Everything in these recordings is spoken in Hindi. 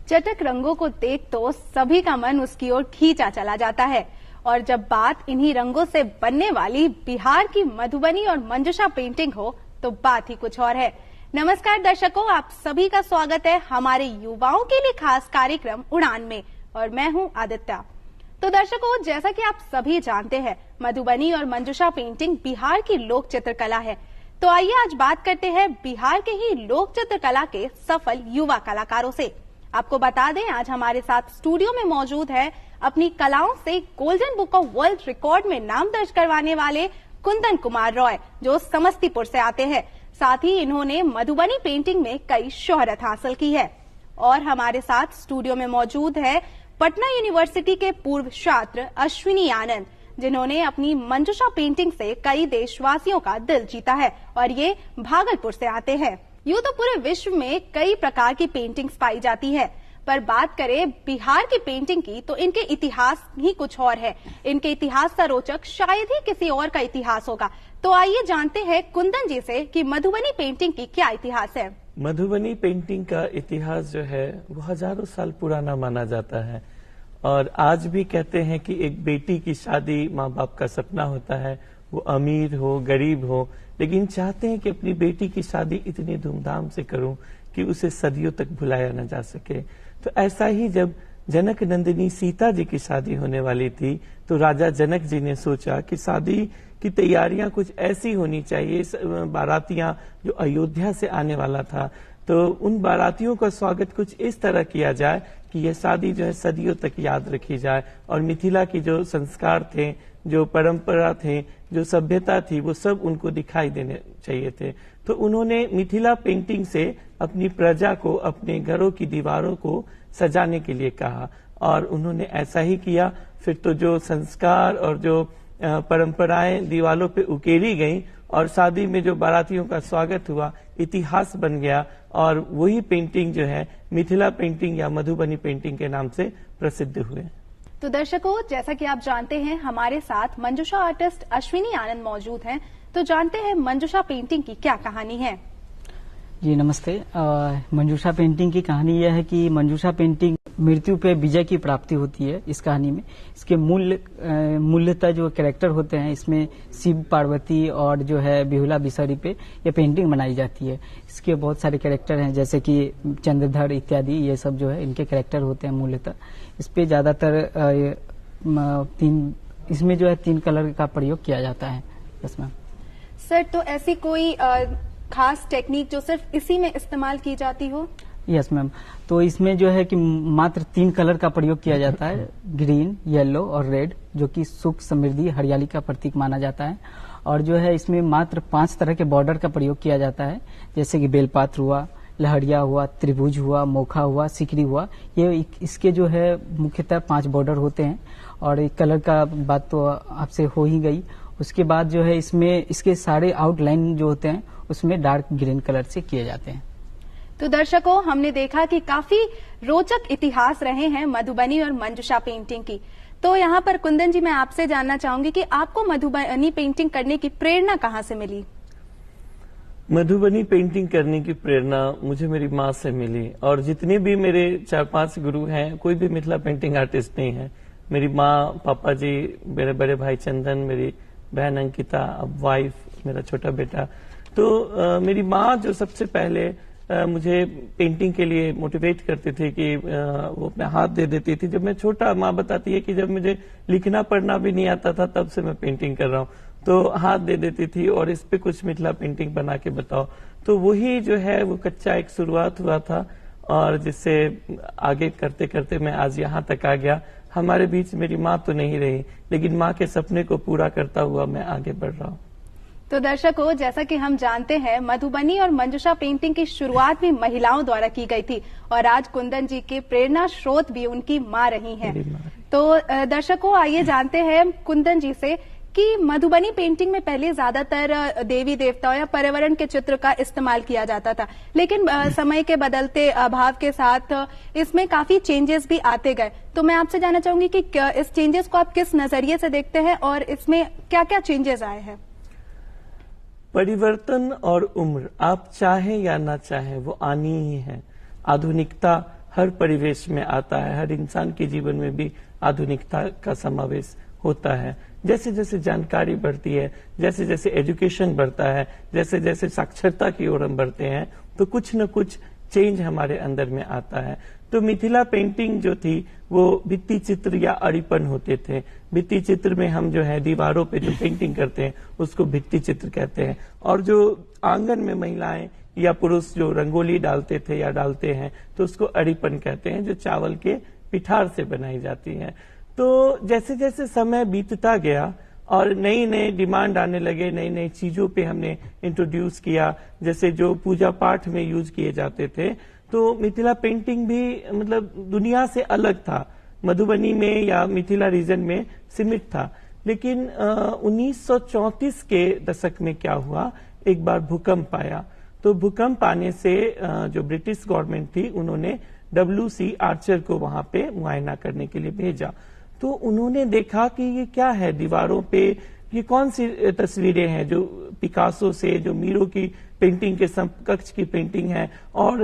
चटक रंगों को देख तो सभी का मन उसकी ओर खींचा चला जाता है। और जब बात इन्हीं रंगों से बनने वाली बिहार की मधुबनी और मंजूषा पेंटिंग हो तो बात ही कुछ और है। नमस्कार दर्शकों, आप सभी का स्वागत है हमारे युवाओं के लिए खास कार्यक्रम उड़ान में और मैं हूं आदित्य। तो दर्शकों, जैसा कि आप सभी जानते हैं, मधुबनी और मंजूषा पेंटिंग बिहार की लोक चित्रकला है। तो आइए आज बात करते हैं बिहार के ही लोक चित्रकला के सफल युवा कलाकारों से। आपको बता दें, आज हमारे साथ स्टूडियो में मौजूद है अपनी कलाओं से golden book of world record में नाम दर्ज करवाने वाले कुंदन कुमार रॉय, जो समस्तीपुर से आते हैं। साथ ही इन्होंने मधुबनी पेंटिंग में कई शोहरत हासिल की है। और हमारे साथ स्टूडियो में मौजूद है पटना यूनिवर्सिटी के पूर्व छात्र अश्विनी आनंद, जिन्होंने अपनी मंजूषा पेंटिंग से कई देशवासियों का दिल जीता है और ये भागलपुर से आते हैं। यूं तो पूरे विश्व में कई प्रकार की पेंटिंग्स पाई जाती है, पर बात करें बिहार की पेंटिंग की तो इनके इतिहास ही कुछ और है। इनके इतिहास का रोचक शायद ही किसी और का इतिहास होगा। तो आइए जानते हैं कुंदन जी से कि मधुबनी पेंटिंग की क्या इतिहास है। मधुबनी पेंटिंग का इतिहास जो है वो हजारों साल पुराना माना जाता है और आज भी कहते हैं कि एक बेटी की शादी माँ बाप का सपना होता है, वो अमीर हो गरीब हो, लेकिन चाहते हैं कि अपनी बेटी की शादी इतनी धूमधाम से करूं कि उसे सदियों तक भुलाया न जा सके। तो ऐसा ही जब जनक नंदिनी सीता जी की शादी होने वाली थी तो राजा जनक जी ने सोचा कि शादी की तैयारियां कुछ ऐसी होनी चाहिए, बारातियां जो अयोध्या से आने वाला था, तो उन बारातियों का स्वागत कुछ इस तरह किया जाए कि यह शादी जो है सदियों तक याद रखी जाए और मिथिला की जो संस्कार थे, जो परंपरा थे, जो सभ्यता थी, वो सब उनको दिखाई देने चाहिए थे। तो उन्होंने मिथिला पेंटिंग से अपनी प्रजा को, अपने घरों की दीवारों को सजाने के लिए कहा और उन्होंने ऐसा ही किया। फिर तो जो संस्कार और जो परंपराएं दीवारों पे उकेरी गई और शादी में जो बारातियों का स्वागत हुआ, इतिहास बन गया और वही पेंटिंग जो है मिथिला पेंटिंग या मधुबनी पेंटिंग के नाम से प्रसिद्ध हुए। तो दर्शकों, जैसा कि आप जानते हैं, हमारे साथ मंजूषा आर्टिस्ट अश्विनी आनंद मौजूद हैं। तो जानते हैं मंजूषा पेंटिंग की क्या कहानी है। जी नमस्ते। मंजूषा पेंटिंग की कहानी यह है कि मंजूषा पेंटिंग मृत्यु पे विजय की प्राप्ति होती है इस कहानी में। इसके मूल्यतः जो कैरेक्टर होते हैं, इसमें शिव पार्वती और जो है बिहुला बिसहरी पे ये पेंटिंग बनाई जाती है। इसके बहुत सारे कैरेक्टर हैं, जैसे कि चंद्रधर इत्यादि, ये सब जो है इनके कैरेक्टर होते हैं मूल्यतः। इस पे ज्यादातर इसमें जो है 3 कलर का प्रयोग किया जाता है इसमें। सर, तो ऐसी कोई खास टेक्निक जो सिर्फ इसी में इस्तेमाल की जाती हो? Yes ma'am. तो इसमें जो है कि मात्र 3 कलर का प्रयोग किया जाता है, ग्रीन, येलो और रेड, जो कि सुख, समृद्धि, हरियाली का प्रतीक माना जाता है। और जो है इसमें मात्र 5 तरह के बॉर्डर का प्रयोग किया जाता है, जैसे कि बेलपात्र हुआ, लहरिया हुआ, त्रिभुज हुआ, मोखा हुआ, सिकरी हुआ। ये इसके जो है मुख्यतः 5 बॉर्डर होते हैं। और एक कलर का बात तो आपसे हो ही गई। उसके बाद जो है इसमें इसके सारे आउटलाइन जो होते हैं उसमें डार्क ग्रीन कलर से किए जाते हैं। तो दर्शकों, हमने देखा कि काफी रोचक इतिहास रहे हैं मधुबनी और मंजूषा पेंटिंग की। तो यहाँ पर कुंदन जी, मैं आपसे जानना चाहूंगी कि आपको मधुबनी पेंटिंग करने की प्रेरणा कहाँ से मिली? मधुबनी पेंटिंग करने की प्रेरणा मुझे मेरी माँ से मिली और जितने भी मेरे 4-5 गुरु हैं, कोई भी मिथिला पेंटिंग आर्टिस्ट नहीं है। मेरी माँ, पापा जी, मेरे बड़े भाई चंदन, मेरी बहन अंकिता, अब वाइफ, मेरा छोटा बेटा। तो मेरी माँ जो सबसे पहले मुझे पेंटिंग के लिए मोटिवेट करती थी कि वो अपना हाथ दे देती थी। जब मैं छोटा, माँ बताती है कि जब मुझे लिखना पढ़ना भी नहीं आता था तब से मैं पेंटिंग कर रहा हूँ, तो हाथ दे देती थी और इस पे कुछ मिथिला पेंटिंग बना के बताओ। तो वही जो है वो कच्चा एक शुरुआत हुआ था और जिससे आगे करते करते मैं आज यहाँ तक आ गया। हमारे बीच मेरी माँ तो नहीं रही, लेकिन माँ के सपने को पूरा करता हुआ मैं आगे बढ़ रहा हूँ। तो दर्शकों, जैसा कि हम जानते हैं, मधुबनी और मंजूषा पेंटिंग की शुरुआत भी महिलाओं द्वारा की गई थी और आज कुंदन जी के प्रेरणा स्रोत भी उनकी माँ रही हैं। तो दर्शकों, आइए जानते हैं कुंदन जी से कि मधुबनी पेंटिंग में पहले ज्यादातर देवी देवताओं या पर्यावरण के चित्र का इस्तेमाल किया जाता था, लेकिन समय के बदलते अभाव के साथ इसमें काफी चेंजेस भी आते गए। तो मैं आपसे जानना चाहूंगी कि इस चेंजेस को आप किस नजरिए से देखते हैं और इसमें क्या क्या चेंजेस आए हैं? परिवर्तन और उम्र, आप चाहें या ना चाहें, वो आनी ही है। आधुनिकता हर परिवेश में आता है, हर इंसान के जीवन में भी आधुनिकता का समावेश होता है। जैसे जैसे जानकारी बढ़ती है, जैसे जैसे एजुकेशन बढ़ता है, जैसे जैसे साक्षरता की ओर हम बढ़ते हैं, तो कुछ न कुछ चेंज हमारे अंदर में आता है। तो मिथिला पेंटिंग जो थी वो भित्ति चित्र या अड़ीपन होते थे। भित्ति चित्र में हम जो है दीवारों पे जो पेंटिंग करते हैं उसको भित्ति चित्र कहते हैं, और जो आंगन में महिलाएं या पुरुष जो रंगोली डालते थे या डालते हैं तो उसको अड़ीपन कहते हैं, जो चावल के पिठार से बनाई जाती है। तो जैसे जैसे समय बीतता गया और नई नई डिमांड आने लगे, नई नई चीजों पे हमने इंट्रोड्यूस किया, जैसे जो पूजा पाठ में यूज किए जाते थे, तो मिथिला पेंटिंग भी मतलब दुनिया से अलग था। मधुबनी में या मिथिला रीजन में सीमित था। लेकिन 1934 के दशक में क्या हुआ, एक बार भूकंप आया। तो भूकंप आने से जो ब्रिटिश गवर्नमेंट थी उन्होंने WC आर्चर को वहां पे मुआयना करने के लिए भेजा। तो उन्होंने देखा कि ये क्या है, दीवारों पे ये कौन सी तस्वीरें हैं जो पिकासो से, जो मीरो की पेंटिंग के समकक्ष की पेंटिंग है, और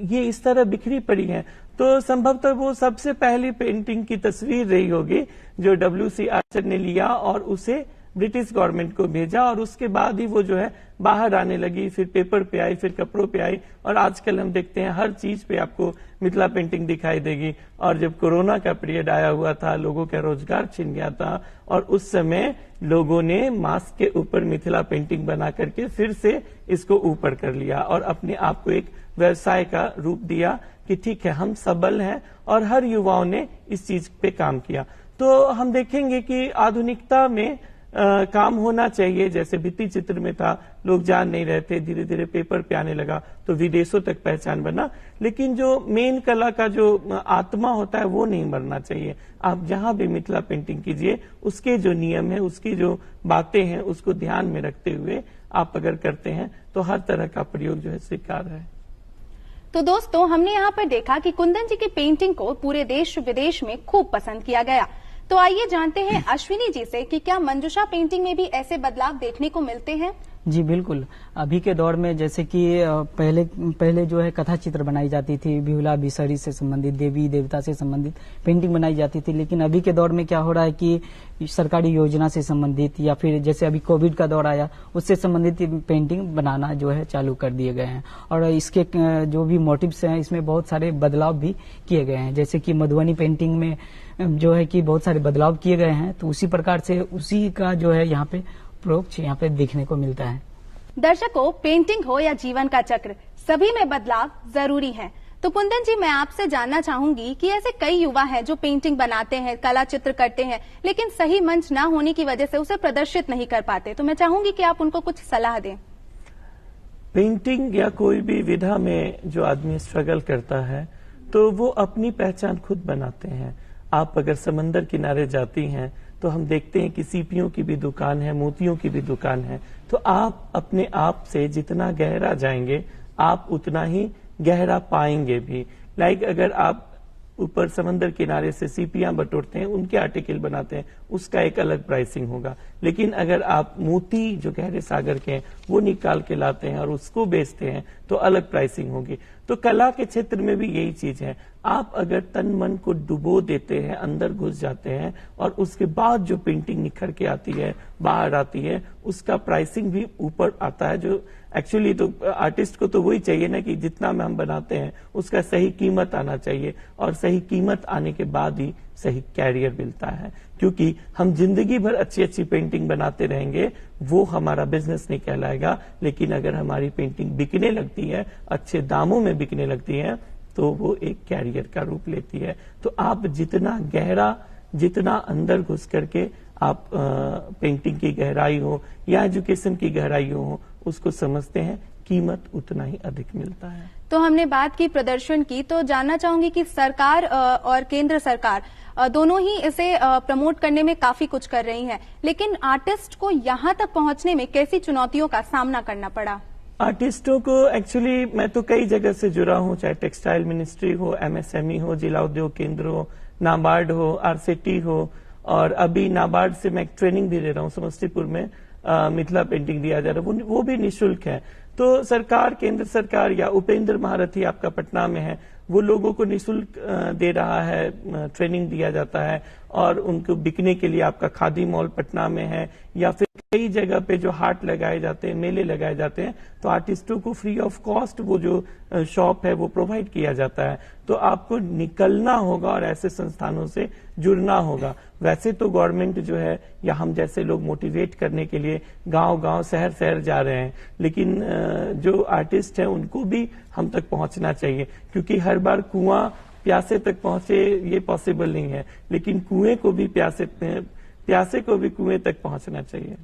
ये इस तरह बिखरी पड़ी है। तो संभवतः वो सबसे पहली पेंटिंग की तस्वीर रही होगी जो WC आर्चर ने लिया और उसे ब्रिटिश गवर्नमेंट को भेजा, और उसके बाद ही वो जो है बाहर आने लगी, फिर पेपर पे आई, फिर कपड़ों पे आई, और आजकल हम देखते हैं हर चीज पे आपको मिथिला पेंटिंग दिखाई देगी। और जब कोरोना का पीरियड आया हुआ था, लोगों का रोजगार छिन गया था, और उस समय लोगों ने मास्क के ऊपर मिथिला पेंटिंग बना करके फिर से इसको ऊपर कर लिया और अपने आप को एक व्यवसाय का रूप दिया कि ठीक है, हम सबल हैं, और हर युवाओं ने इस चीज पे काम किया। तो हम देखेंगे कि आधुनिकता में काम होना चाहिए। जैसे भित्ति चित्र में था, लोग जान नहीं रहे थे, धीरे धीरे पेपर पे आने लगा तो विदेशों तक पहचान बना। लेकिन जो मेन कला का जो आत्मा होता है वो नहीं मरना चाहिए। आप जहां भी मिथिला पेंटिंग कीजिए, उसके जो नियम है, उसकी जो बातें हैं, उसको ध्यान में रखते हुए आप अगर करते हैं तो हर तरह का प्रयोग जो है स्वीकार है। तो दोस्तों, हमने यहाँ पर देखा कि कुंदन जी की पेंटिंग को पूरे देश विदेश में खूब पसंद किया गया। तो आइए जानते हैं अश्विनी जी से कि क्या मंजूषा पेंटिंग में भी ऐसे बदलाव देखने को मिलते हैं। जी बिल्कुल। अभी के दौर में जैसे कि पहले जो है कथा चित्र बनाई जाती थी, बिहुला बिसहरी से संबंधित, देवी देवता से संबंधित पेंटिंग बनाई जाती थी। लेकिन अभी के दौर में क्या हो रहा है कि सरकारी योजना से संबंधित या फिर जैसे अभी कोविड का दौर आया उससे संबंधित पेंटिंग बनाना जो है चालू कर दिए गए हैं। और इसके जो भी मोटिव्स हैं इसमें बहुत सारे बदलाव भी किए गए हैं। जैसे कि मधुबनी पेंटिंग में जो है कि बहुत सारे बदलाव किए गए हैं, तो उसी प्रकार से उसी का जो है यहाँ पे प्रोक्ष यहाँ पे देखने को मिलता है। दर्शकों, पेंटिंग हो या जीवन का चक्र, सभी में बदलाव जरूरी है। तो कुंदन जी, मैं आपसे जानना चाहूंगी कि ऐसे कई युवा हैं जो पेंटिंग बनाते हैं, कला चित्र करते हैं, लेकिन सही मंच ना होने की वजह से उसे प्रदर्शित नहीं कर पाते। तो मैं चाहूंगी कि आप उनको कुछ सलाह दें। पेंटिंग या कोई भी विधा में जो आदमी स्ट्रगल करता है तो वो अपनी पहचान खुद बनाते हैं। आप अगर समंदर किनारे जाती हैं तो हम देखते हैं कि सीपियों की भी दुकान है, मोतियों की भी दुकान है। तो आप अपने आप से जितना गहरा जाएंगे आप उतना ही गहरा पाएंगे भी। लाइक अगर आप ऊपर समंदर किनारे से सीपियां बटोरते हैं, उनके आर्टिकल बनाते हैं, उसका एक अलग प्राइसिंग होगा। लेकिन अगर आप मोती जो गहरे सागर के हैं वो निकाल के लाते हैं और उसको बेचते हैं तो अलग प्राइसिंग होगी। तो कला के क्षेत्र में भी यही चीज है। आप अगर तन मन को डुबो देते हैं, अंदर घुस जाते हैं, और उसके बाद जो पेंटिंग निखर के आती है, बाहर आती है, उसका प्राइसिंग भी ऊपर आता है। जो एक्चुअली तो आर्टिस्ट को तो वही चाहिए ना कि जितना में हम बनाते हैं उसका सही कीमत आना चाहिए, और सही कीमत आने के बाद ही सही कैरियर मिलता है। क्योंकि हम जिंदगी भर अच्छी अच्छी पेंटिंग बनाते रहेंगे, वो हमारा बिजनेस नहीं कहलाएगा। लेकिन अगर हमारी पेंटिंग बिकने लगती है, अच्छे दामों में बिकने लगती है, तो वो एक कैरियर का रूप लेती है। तो आप जितना गहरा, जितना अंदर घुस करके आप पेंटिंग की गहराई हो या एजुकेशन की गहराई हो उसको समझते हैं, कीमत उतना ही अधिक मिलता है। तो हमने बात की प्रदर्शन की, तो जानना चाहूंगी कि सरकार और केंद्र सरकार दोनों ही इसे प्रमोट करने में काफी कुछ कर रही हैं, लेकिन आर्टिस्ट को यहाँ तक पहुँचने में कैसी चुनौतियों का सामना करना पड़ा? आर्टिस्टों को एक्चुअली मैं तो कई जगह से जुड़ा हूँ, चाहे टेक्सटाइल मिनिस्ट्री हो, MSME हो, जिला उद्योग केंद्र हो, नाबार्ड हो, RCT हो, और अभी नाबार्ड से मैं ट्रेनिंग भी दे रहा हूँ समस्तीपुर में। मिथिला पेंटिंग दिया जा रहा है, वो भी निःशुल्क है। तो सरकार, केंद्र सरकार या उपेंद्र महारथी आपका पटना में है, वो लोगों को निःशुल्क दे रहा है, ट्रेनिंग दिया जाता है, और उनको बिकने के लिए आपका खादी मॉल पटना में है, या फिर कई जगह पे जो हाट लगाए जाते हैं, मेले लगाए जाते हैं, तो आर्टिस्टों को फ्री ऑफ कॉस्ट वो जो शॉप है वो प्रोवाइड किया जाता है। तो आपको निकलना होगा और ऐसे संस्थानों से जुड़ना होगा। वैसे तो गवर्नमेंट जो है या हम जैसे लोग मोटिवेट करने के लिए गांव-गांव, शहर-शहर जा रहे हैं, लेकिन जो आर्टिस्ट हैं उनको भी हम तक पहुंचना चाहिए, क्योंकि हर बार कुआं प्यासे तक पहुंचे ये पॉसिबल नहीं है, लेकिन कुएं को भी प्यासे को भी कुएं तक पहुंचना चाहिए।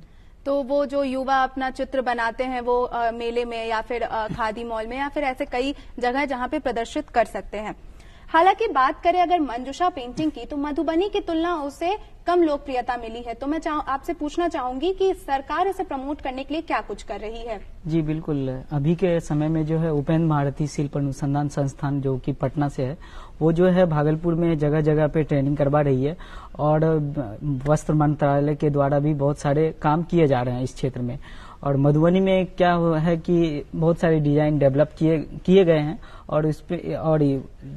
तो वो जो युवा अपना चित्र बनाते हैं वो मेले में या फिर खादी मॉल में या फिर ऐसे कई जगह जहां पे प्रदर्शित कर सकते हैं। हालांकि बात करें अगर मंजूषा पेंटिंग की, तो मधुबनी की तुलना उसे कम लोकप्रियता मिली है। तो मैं आपसे पूछना चाहूंगी कि सरकार इसे प्रमोट करने के लिए क्या कुछ कर रही है? जी बिल्कुल, अभी के समय में जो है उपेंद्र महारथी शिल्प अनुसंधान संस्थान जो कि पटना से है, वो जो है भागलपुर में जगह जगह पे ट्रेनिंग करवा रही है, और वस्त्र मंत्रालय के द्वारा भी बहुत सारे काम किए जा रहे हैं इस क्षेत्र में। और मधुबनी में क्या है कि बहुत सारे डिजाइन डेवलप किए गए हैं, और इस पे और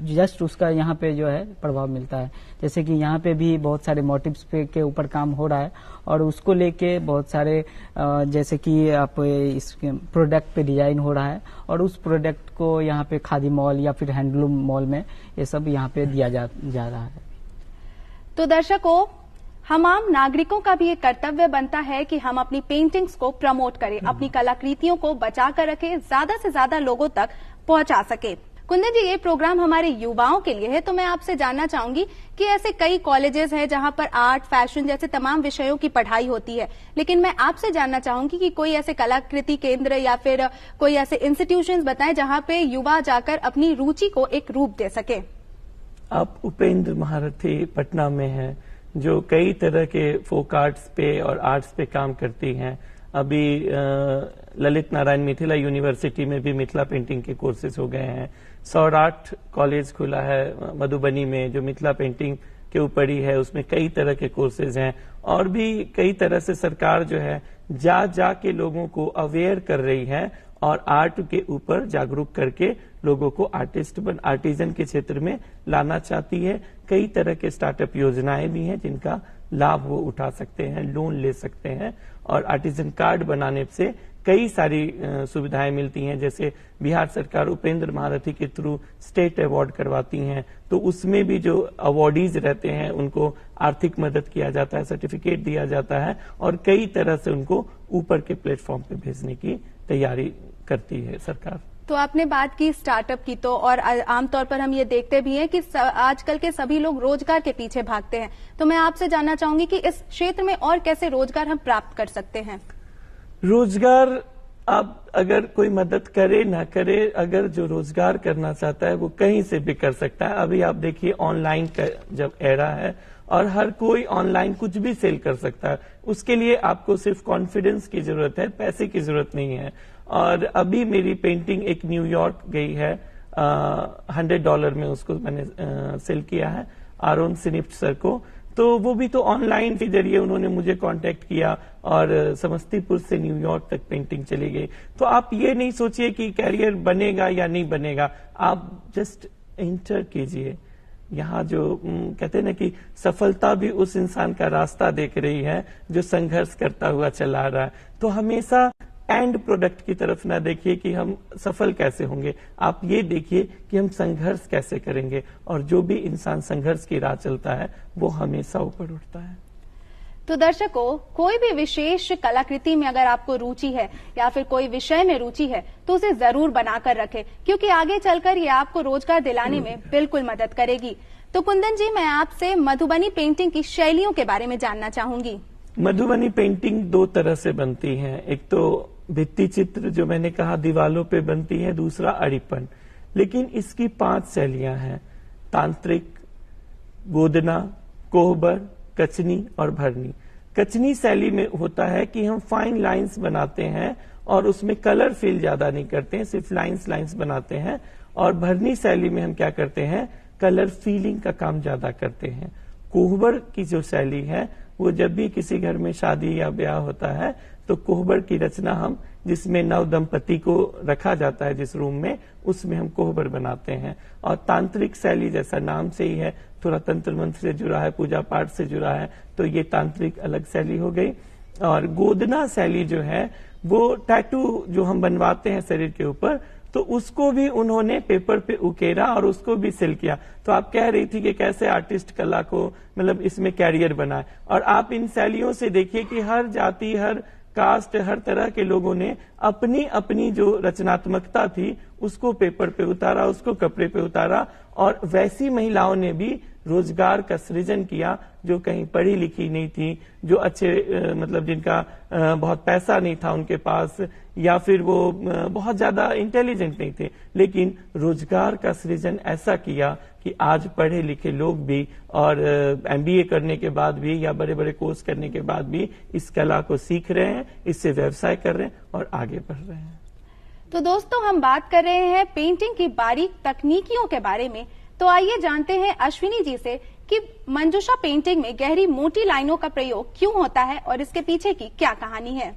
जस्ट उसका यहाँ पे जो है प्रभाव मिलता है। जैसे कि यहाँ पे भी बहुत सारे मोटिव्स पे के ऊपर काम हो रहा है, और उसको लेके बहुत सारे जैसे कि आप इस प्रोडक्ट पे डिजाइन हो रहा है, और उस प्रोडक्ट को यहाँ पे खादी मॉल या फिर हैंडलूम मॉल में ये सब यहाँ पे दिया जा रहा है। तो दर्शकों, हम आम नागरिकों का भी एक कर्तव्य बनता है कि हम अपनी पेंटिंग्स को प्रमोट करें, अपनी कलाकृतियों को बचा कर रखें, ज्यादा से ज्यादा लोगों तक पहुंचा सके। कुंदन जी, ये प्रोग्राम हमारे युवाओं के लिए है, तो मैं आपसे जानना चाहूंगी कि ऐसे कई कॉलेजेस हैं जहां पर आर्ट, फैशन जैसे तमाम विषयों की पढ़ाई होती है, लेकिन मैं आपसे जानना चाहूंगी कि कोई ऐसे कलाकृति केंद्र या फिर कोई ऐसे इंस्टीट्यूशंस बताएं जहां पे युवा जाकर अपनी रुचि को एक रूप दे सके। आप उपेंद्र महारथी पटना में हैं, जो कई तरह के फोक आर्ट्स पे और आर्ट्स पे काम करती हैं। अभी ललित नारायण मिथिला यूनिवर्सिटी में भी मिथिला पेंटिंग के कोर्सेज हो गए हैं। सौराठ कॉलेज खुला है मधुबनी में जो मिथिला पेंटिंग के ऊपर ही है, उसमें कई तरह के कोर्सेज हैं, और भी कई तरह से सरकार जो है जा के लोगों को अवेयर कर रही है और आर्ट के ऊपर जागरूक करके लोगों को आर्टिजन के क्षेत्र में लाना चाहती है। कई तरह के स्टार्टअप योजनाएं भी हैं जिनका लाभ वो उठा सकते हैं, लोन ले सकते हैं, और आर्टिजन कार्ड बनाने से कई सारी सुविधाएं मिलती हैं। जैसे बिहार सरकार उपेंद्र महारथी के थ्रू स्टेट अवार्ड करवाती हैं, तो उसमें भी जो अवार्डीज रहते हैं उनको आर्थिक मदद किया जाता है, सर्टिफिकेट दिया जाता है, और कई तरह से उनको ऊपर के प्लेटफॉर्म पे भेजने की तैयारी करती है सरकार। तो आपने बात की स्टार्टअप की, तो और आमतौर पर हम ये देखते भी हैं कि आजकल के सभी लोग रोजगार के पीछे भागते हैं, तो मैं आपसे जानना चाहूंगी कि इस क्षेत्र में और कैसे रोजगार हम प्राप्त कर सकते हैं? रोजगार आप अगर कोई मदद करे ना करे, अगर जो रोजगार करना चाहता है वो कहीं से भी कर सकता है। अभी आप देखिए ऑनलाइन का जब एरा है और हर कोई ऑनलाइन कुछ भी सेल कर सकता है, उसके लिए आपको सिर्फ कॉन्फिडेंस की जरूरत है, पैसे की जरूरत नहीं है। और अभी मेरी पेंटिंग एक न्यूयॉर्क गई है, $100 में उसको मैंने सेल किया है आरोन सिनिफ्ट सर को। तो वो भी तो ऑनलाइन के जरिए उन्होंने मुझे कांटेक्ट किया और समस्तीपुर से न्यूयॉर्क तक पेंटिंग चली गई। तो आप ये नहीं सोचिए कि कैरियर बनेगा या नहीं बनेगा, आप जस्ट एंटर कीजिए। यहाँ जो कहते हैं ना कि सफलता भी उस इंसान का रास्ता देख रही है जो संघर्ष करता हुआ चला रहा है। तो हमेशा एंड प्रोडक्ट की तरफ ना देखिए कि हम सफल कैसे होंगे, आप ये देखिए कि हम संघर्ष कैसे करेंगे, और जो भी इंसान संघर्ष की राह चलता है वो हमेशा ऊपर उठता है। तो दर्शकों, कोई भी विशेष कलाकृति में अगर आपको रुचि है या फिर कोई विषय में रुचि है तो उसे जरूर बनाकर रखें, क्योंकि आगे चलकर ये आपको रोजगार दिलाने में बिल्कुल मदद करेगी। तो कुंदन जी, मैं आपसे मधुबनी पेंटिंग की शैलियों के बारे में जानना चाहूंगी। मधुबनी पेंटिंग दो तरह से बनती है, एक तो भित्ति चित्र जो मैंने कहा दीवालों पे बनती है, दूसरा अड़िपन। लेकिन इसकी 5 शैलियां हैं, तांत्रिक, गोदना, कोहबर, कचनी और भरनी। कचनी शैली में होता है कि हम फाइन लाइंस बनाते हैं और उसमें कलर फिल ज्यादा नहीं करते हैं, सिर्फ लाइंस बनाते हैं। और भरनी शैली में हम क्या करते हैं, कलर फीलिंग का काम ज्यादा करते हैं। कोहबर की जो शैली है वो जब भी किसी घर में शादी या ब्याह होता है तो कोहबर की रचना हम जिसमें नव दंपति को रखा जाता है जिस रूम में, उसमें हम कोहबर बनाते हैं। और तांत्रिक शैली जैसा नाम से ही है, थोड़ा तंत्र मंत्र से जुड़ा है, पूजा पाठ से जुड़ा है, तो ये तांत्रिक अलग शैली हो गई। और गोदना शैली जो है वो टैटू जो हम बनवाते हैं शरीर के ऊपर, तो उसको भी उन्होंने पेपर पे उकेरा और उसको भी सिल किया। तो आप कह रही थी कि कैसे आर्टिस्ट कला को मतलब इसमें कैरियर बनाए, और आप इन शैलियों से देखिए कि हर जाति, हर कास्ट, हर तरह के लोगों ने अपनी अपनी जो रचनात्मकता थी उसको पेपर पे उतारा, उसको कपड़े पे उतारा। और वैसी महिलाओं ने भी रोजगार का सृजन किया जो कहीं पढ़ी लिखी नहीं थी, जो अच्छे मतलब जिनका बहुत पैसा नहीं था उनके पास, या फिर वो बहुत ज्यादा इंटेलिजेंट नहीं थे, लेकिन रोजगार का सृजन ऐसा किया कि आज पढ़े लिखे लोग भी और MBA करने के बाद भी या बड़े बड़े कोर्स करने के बाद भी इस कला को सीख रहे हैं, इससे व्यवसाय कर रहे हैं और आगे बढ़ रहे हैं। तो दोस्तों, हम बात कर रहे हैं पेंटिंग की बारीक तकनीकियों के बारे में। तो आइए जानते हैं अश्विनी जी से कि मंजूषा पेंटिंग में गहरी मोटी लाइनों का प्रयोग क्यों होता है और इसके पीछे की क्या कहानी है।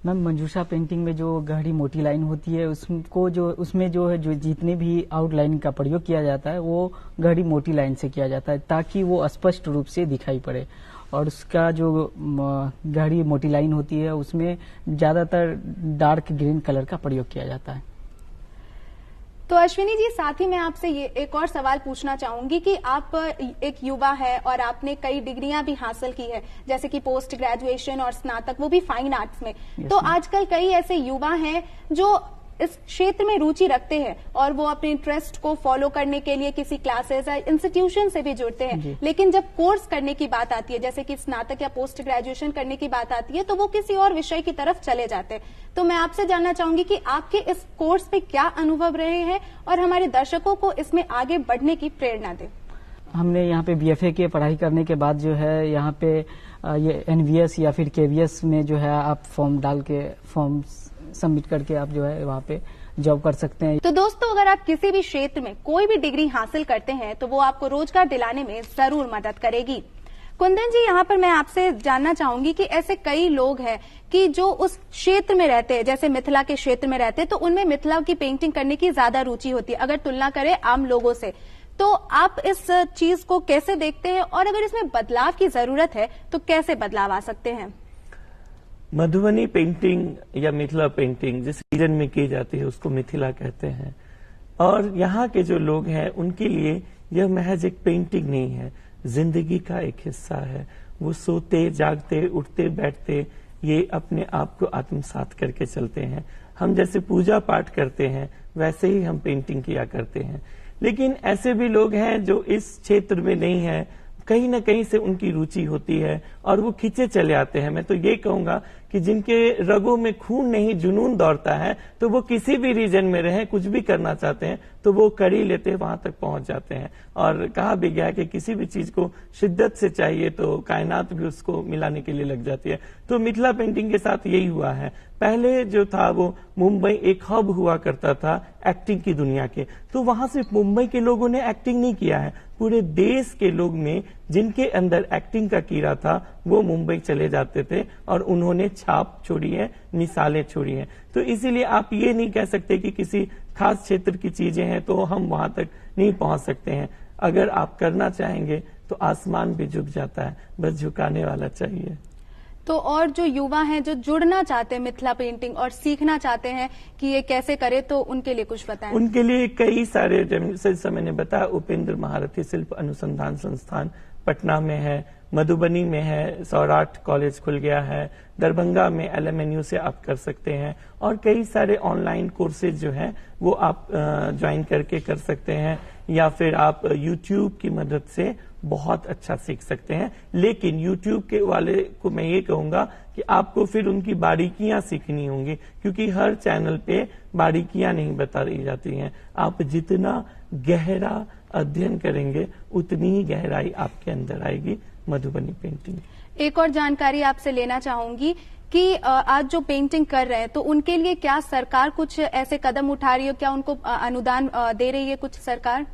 मैम, मंजूषा पेंटिंग में जो गहरी मोटी लाइन होती है उसमें जो है जितने भी आउटलाइन का प्रयोग किया जाता है वो गहरी मोटी लाइन से किया जाता है ताकि वो स्पष्ट रूप से दिखाई पड़े। और उसका जो गहरी मोटी लाइन होती है उसमें ज्यादातर डार्क ग्रीन कलर का प्रयोग किया जाता है। तो अश्विनी जी, साथ ही मैं आपसे ये एक और सवाल पूछना चाहूंगी कि आप एक युवा है और आपने कई डिग्रियां भी हासिल की है, जैसे कि पोस्ट ग्रेजुएशन और स्नातक, वो भी फाइन आर्ट्स में। तो आजकल कई ऐसे युवा हैं जो इस क्षेत्र में रुचि रखते हैं और वो अपने इंटरेस्ट को फॉलो करने के लिए किसी क्लासेस या इंस्टीट्यूशन से भी जुड़ते हैं, लेकिन जब कोर्स करने की बात आती है, जैसे कि स्नातक या पोस्ट ग्रेजुएशन करने की बात आती है, तो वो किसी और विषय की तरफ चले जाते हैं। तो मैं आपसे जानना चाहूंगी कि आपके इस कोर्स पे क्या अनुभव रहे हैं और हमारे दर्शकों को इसमें आगे बढ़ने की प्रेरणा दें। हमने यहाँ पे BFA की पढ़ाई करने के बाद जो है यहाँ पे ये NVS या फिर KVS में जो है आप फॉर्म सबमिट करके आप जो है वहाँ पे जॉब कर सकते हैं। तो दोस्तों, अगर आप किसी भी क्षेत्र में कोई भी डिग्री हासिल करते हैं तो वो आपको रोजगार दिलाने में जरूर मदद करेगी। कुंदन जी, यहाँ पर मैं आपसे जानना चाहूंगी कि ऐसे कई लोग हैं कि जो उस क्षेत्र में रहते हैं, जैसे मिथिला के क्षेत्र में रहते हैं, तो उनमें मिथिला की पेंटिंग करने की ज्यादा रुचि होती है अगर तुलना करें आम लोगों से। तो आप इस चीज को कैसे देखते हैं और अगर इसमें बदलाव की जरूरत है तो कैसे बदलाव आ सकते हैं। मधुबनी पेंटिंग या मिथिला पेंटिंग जिस रीजन में की जाती है उसको मिथिला कहते हैं, और यहाँ के जो लोग हैं उनके लिए यह महज एक पेंटिंग नहीं है, जिंदगी का एक हिस्सा है। वो सोते जागते उठते बैठते ये अपने आप को आत्मसात करके चलते हैं। हम जैसे पूजा पाठ करते हैं वैसे ही हम पेंटिंग किया करते हैं। लेकिन ऐसे भी लोग हैं जो इस क्षेत्र में नहीं है, कहीं ना कहीं से उनकी रुचि होती है और वो खींचे चले आते हैं। मैं तो ये कहूंगा कि जिनके रगों में खून नहीं जुनून दौड़ता है तो वो किसी भी रीजन में रहे, कुछ भी करना चाहते हैं तो वो कर ही लेते हैं, वहां तक पहुंच जाते हैं। और कहा भी गया कि किसी भी चीज को शिद्दत से चाहिए तो कायनात भी उसको मिलाने के लिए लग जाती है। तो मिथिला पेंटिंग के साथ यही हुआ है। पहले जो था वो मुंबई एक हब हुआ करता था एक्टिंग की दुनिया के, तो वहां सिर्फ मुंबई के लोगों ने एक्टिंग नहीं किया है, पूरे देश के लोग में जिनके अंदर एक्टिंग का कीड़ा था वो मुंबई चले जाते थे और उन्होंने छाप छोड़ी है, मिसालें छोड़ी हैं। तो इसीलिए आप ये नहीं कह सकते कि किसी खास क्षेत्र की चीजें हैं तो हम वहां तक नहीं पहुंच सकते हैं। अगर आप करना चाहेंगे तो आसमान भी झुक जाता है, बस झुकाने वाला चाहिए। तो और जो युवा हैं जो जुड़ना चाहते हैं मिथिला पेंटिंग और सीखना चाहते हैं कि ये कैसे करे, तो उनके लिए कुछ बताएं। उनके लिए कई सारे, जैसे मैंने बताया, उपेंद्र महारथी शिल्प अनुसंधान संस्थान पटना में है, मधुबनी में है, सौराठ कॉलेज खुल गया है, दरभंगा में LMNU से आप कर सकते हैं, और कई सारे ऑनलाइन कोर्सेज जो हैं वो आप ज्वाइन करके कर सकते हैं, या फिर आप YouTube की मदद से बहुत अच्छा सीख सकते हैं। लेकिन YouTube के वाले को मैं ये कहूंगा कि आपको फिर उनकी बारीकियां सीखनी होंगी, क्योंकि हर चैनल पे बारीकियां नहीं बताई जाती हैं। आप जितना गहरा अध्ययन करेंगे उतनी ही गहराई आपके अंदर आएगी मधुबनी पेंटिंग। एक और जानकारी आपसे लेना चाहूंगी कि आज जो पेंटिंग कर रहे हैं तो उनके लिए क्या सरकार कुछ ऐसे कदम उठा रही है, क्या उनको अनुदान दे रही है कुछ सरकार?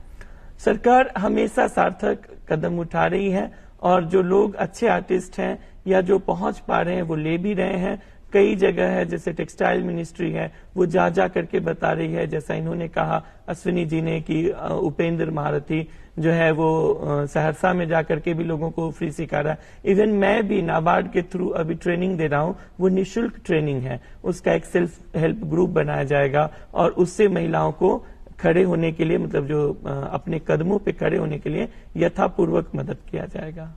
सरकार हमेशा सार्थक कदम उठा रही है, और जो लोग अच्छे आर्टिस्ट हैं या जो पहुंच पा रहे हैं वो ले भी रहे हैं। कई जगह है जैसे टेक्सटाइल मिनिस्ट्री है वो जा जा करके बता रही है, जैसा इन्होंने कहा अश्विनी जी ने कि उपेंद्र महारथी जो है वो सहरसा में जाकर के भी लोगों को फ्री सिखा रहा है। इवन मैं भी नाबार्ड के थ्रू अभी ट्रेनिंग दे रहा हूं, वो निःशुल्क ट्रेनिंग है, उसका एक सेल्फ हेल्प ग्रुप बनाया जाएगा और उससे महिलाओं को खड़े होने के लिए, मतलब जो अपने कदमों पे खड़े होने के लिए यथापूर्वक मदद किया जाएगा।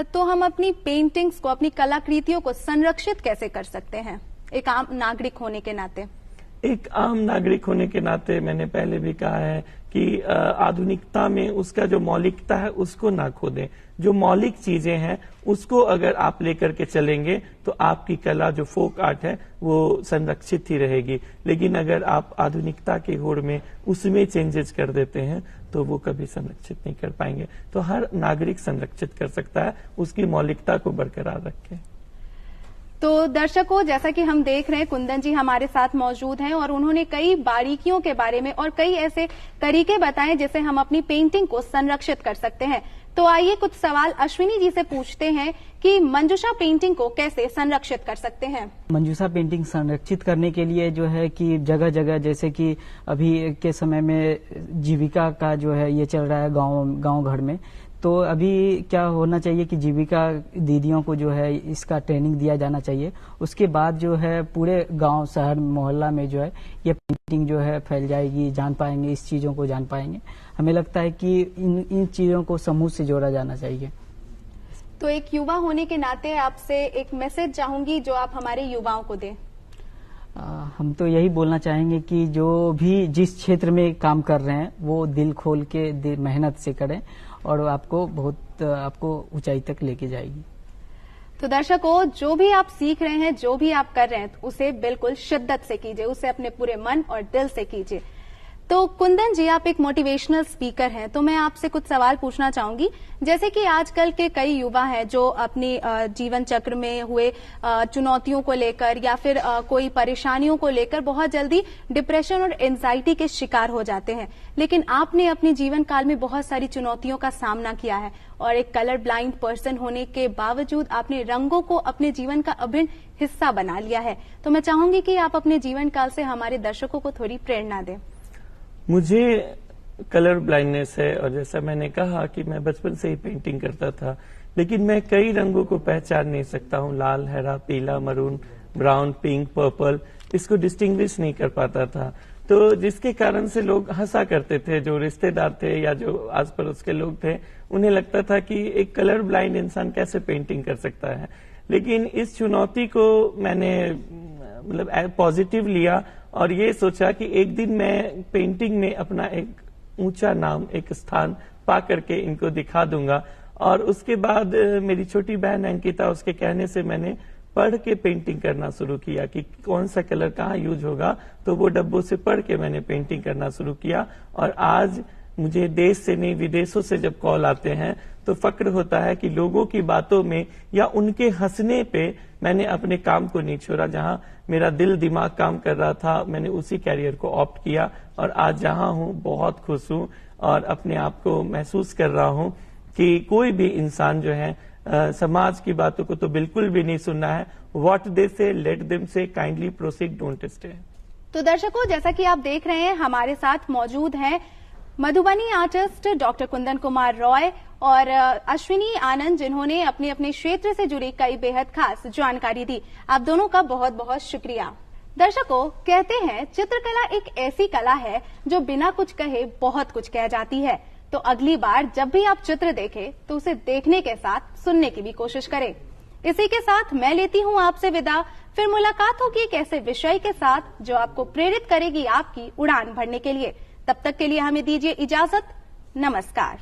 तो हम अपनी पेंटिंग्स को, अपनी कलाकृतियों को संरक्षित कैसे कर सकते हैं एक आम नागरिक होने के नाते? एक आम नागरिक होने के नाते मैंने पहले भी कहा है कि आधुनिकता में उसका जो मौलिकता है उसको ना खो दें। जो मौलिक चीजें हैं उसको अगर आप लेकर के चलेंगे तो आपकी कला जो फोक आर्ट है वो संरक्षित ही रहेगी। लेकिन अगर आप आधुनिकता की होड़ में उसमें चेंजेस कर देते हैं तो वो कभी संरक्षित नहीं कर पाएंगे। तो हर नागरिक संरक्षित कर सकता है, उसकी मौलिकता को बरकरार रखें। तो दर्शकों, जैसा कि हम देख रहे हैं कुंदन जी हमारे साथ मौजूद हैं और उन्होंने कई बारीकियों के बारे में और कई ऐसे तरीके बताए जिससे हम अपनी पेंटिंग को संरक्षित कर सकते हैं। तो आइए कुछ सवाल अश्विनी जी से पूछते हैं कि मंजूषा पेंटिंग को कैसे संरक्षित कर सकते हैं। मंजूषा पेंटिंग संरक्षित करने के लिए जो है कि जगह जगह, जैसे कि अभी के समय में जीविका का जो है ये चल रहा है गांव घर में, तो अभी क्या होना चाहिए कि जीविका दीदियों को जो है इसका ट्रेनिंग दिया जाना चाहिए। उसके बाद जो है पूरे गांव शहर मोहल्ला में जो है ये पेंटिंग जो है फैल जाएगी, जान पाएंगे, इस चीजों को जान पाएंगे। हमें लगता है कि इन चीजों को समूह से जोड़ा जाना चाहिए। तो एक युवा होने के नाते आपसे एक मैसेज चाहूंगी जो आप हमारे युवाओं को दें। हम तो यही बोलना चाहेंगे कि जो भी जिस क्षेत्र में काम कर रहे हैं वो दिल खोल के मेहनत से करें और आपको ऊंचाई तक लेके जाएगी। तो दर्शकों, जो भी आप सीख रहे हैं, जो भी आप कर रहे हैं, उसे बिल्कुल शिद्दत से कीजिए, उसे अपने पूरे मन और दिल से कीजिए। तो कुंदन जी, आप एक मोटिवेशनल स्पीकर हैं, तो मैं आपसे कुछ सवाल पूछना चाहूंगी। जैसे कि आजकल के कई युवा हैं जो अपनी जीवन चक्र में हुए चुनौतियों को लेकर या फिर कोई परेशानियों को लेकर बहुत जल्दी डिप्रेशन और एंजाइटी के शिकार हो जाते हैं। लेकिन आपने अपने जीवन काल में बहुत सारी चुनौतियों का सामना किया है और एक कलर ब्लाइंड पर्सन होने के बावजूद आपने रंगों को अपने जीवन का अभिन्न हिस्सा बना लिया है। तो मैं चाहूंगी कि आप अपने जीवन काल से हमारे दर्शकों को थोड़ी प्रेरणा दें। मुझे कलर ब्लाइंडनेस है और जैसा मैंने कहा कि मैं बचपन से ही पेंटिंग करता था, लेकिन मैं कई रंगों को पहचान नहीं सकता हूँ। लाल, हरा, पीला, मरून, ब्राउन, पिंक, पर्पल, इसको डिस्टिंग्विश नहीं कर पाता था। तो जिसके कारण से लोग हंसा करते थे, जो रिश्तेदार थे या जो आस पड़ोस के लोग थे, उन्हें लगता था कि एक कलर ब्लाइंड इंसान कैसे पेंटिंग कर सकता है। लेकिन इस चुनौती को मैंने मतलब पॉजिटिव लिया और ये सोचा कि एक दिन मैं पेंटिंग में अपना एक ऊंचा नाम, एक स्थान पा करके इनको दिखा दूंगा। और उसके बाद मेरी छोटी बहन अंकिता, उसके कहने से मैंने पढ़ के पेंटिंग करना शुरू किया कि कौन सा कलर कहाँ यूज होगा, तो वो डब्बों से पढ़ के मैंने पेंटिंग करना शुरू किया। और आज मुझे देश से नहीं विदेशों से जब कॉल आते हैं तो फक्र होता है कि लोगों की बातों में या उनके हंसने पे मैंने अपने काम को नहीं छोड़ा। जहां मेरा दिल दिमाग काम कर रहा था, मैंने उसी कैरियर को ऑप्ट किया और आज जहां हूं बहुत खुश हूं और अपने आप को महसूस कर रहा हूं कि कोई भी इंसान जो है समाज की बातों को तो बिल्कुल भी नहीं सुनना है। व्हाट दे से लेट देम से, काइंडली प्रोसीड, डोंट स्टे। तो दर्शकों, जैसा कि आप देख रहे हैं हमारे साथ मौजूद हैं मधुबनी आर्टिस्ट डॉक्टर कुंदन कुमार रॉय और अश्विनी आनंद, जिन्होंने अपने अपने क्षेत्र से जुड़ी कई बेहद खास जानकारी दी। आप दोनों का बहुत बहुत शुक्रिया। दर्शकों, कहते हैं चित्रकला एक ऐसी कला है जो बिना कुछ कहे बहुत कुछ कह जाती है। तो अगली बार जब भी आप चित्र देखें तो उसे देखने के साथ सुनने की भी कोशिश करें। इसी के साथ मैं लेती हूं आपसे विदा। फिर मुलाकात होगी एक ऐसे विषय के साथ जो आपको प्रेरित करेगी आपकी उड़ान भरने के लिए। तब तक के लिए हमें दीजिए इजाजत। नमस्कार।